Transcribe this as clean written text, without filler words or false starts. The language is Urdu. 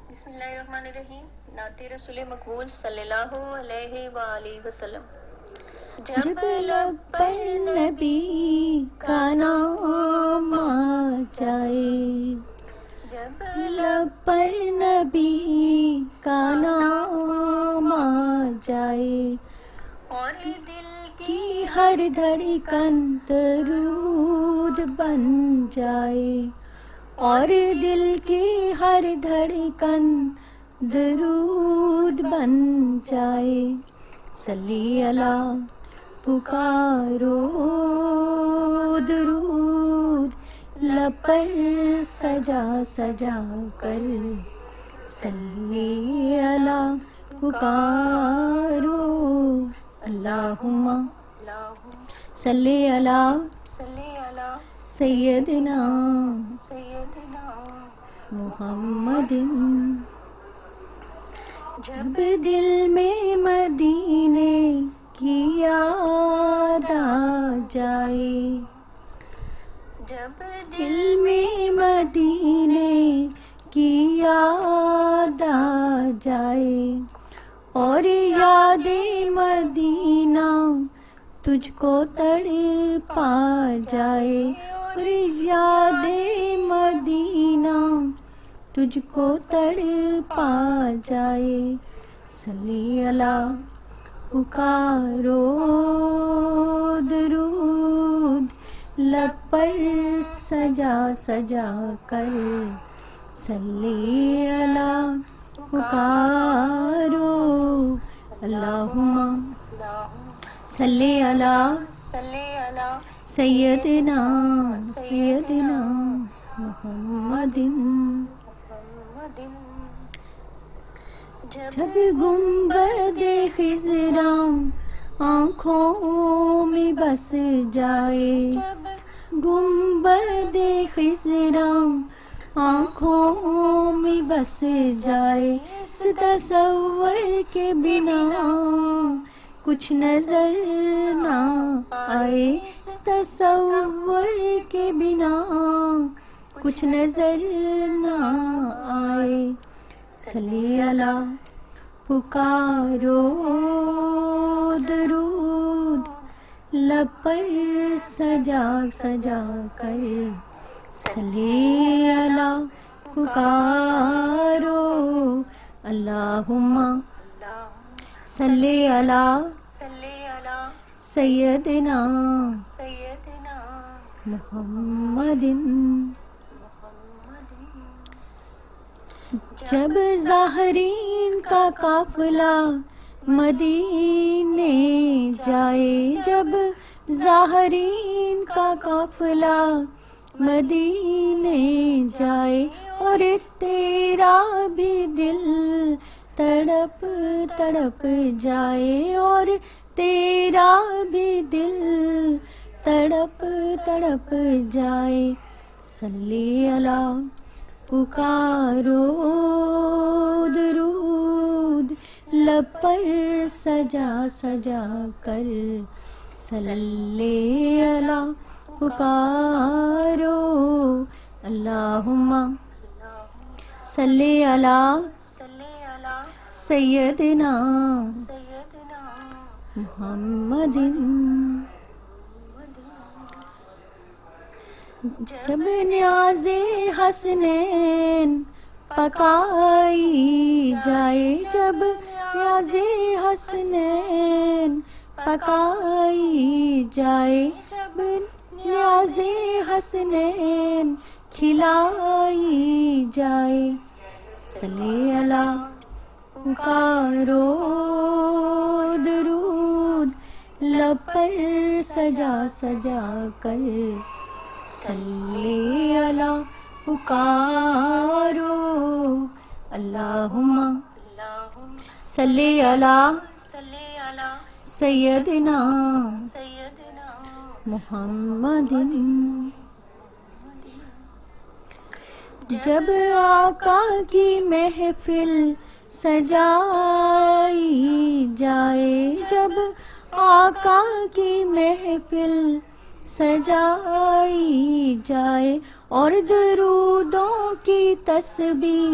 بسم اللہ الرحمن الرحیم. نعت رسول مقبول صلی اللہ علیہ وآلہ وسلم. جب لب پر نبی کا نام آ جائے، جب لب پر نبی کا نام آ جائے، اور دل کی ہر دھڑکن درود بن جائے، اور دل کی ہر دھڑکن درود بن جائے. صلی اللہ پکارو درود لب پر سجا سجا کر. صلی اللہ پکارو اللہم صلی اللہ صلی اللہ سیدنا سیدنا محمد. جب دل میں مدینے کی یاد آ جائے، جب دل میں مدینے کی یاد آ جائے، اور یاد مدینہ تجھ کو تڑپا جائے، اور یاد مدینہ تجھ کو تڑپا جائے. صلی اللہ پکارو درود لب پر سجا سجا کر. صلی اللہ پکارو اللہم صلی اللہ صلی اللہ سیدنا سیدنا محمد. جب گنبد خضراں آنکھوں میں بس جائے، جب گنبد خضراں آنکھوں میں بس جائے، اس تصور کے بنا کچھ نظر نہ آئے، اس تصور کے بنا کچھ نظر نہ آئے. صلی اللہ پکارو درود لب پر سجا سجا کر. صلی اللہ پکارو اللہم صلی اللہ صلی اللہ سیدنا سیدنا محمد. جب ظاہرین کا قافلہ مدینے جائے، جب ظاہرین کا قافلہ مدینے جائے، اور تیرا بھی دل تڑپ تڑپ جائے، اور تیرا بھی دل تڑپ تڑپ جائے. صلی اللہ پکارو درود لب پر سجا سجا کر. صلی اللہ پکارو اللہم صلی اللہ صلی اللہ سیدنا سیدنا محمد. جب نیاز حسنین پکائی جائے، جب نیاز حسنین پکائی جائے، جب نیاز حسنین کھلائی جائے. صلی اللہ پکارو درود لب پر سجا سجا کر. صلی اللہ پکارو اللہم صلی اللہ صلی اللہ سیدنا سیدنا محمد. جب آقا کی محفل سجائی جائے، جب آقا کی محفل سجائی جائے، اور درودوں کی تسبیح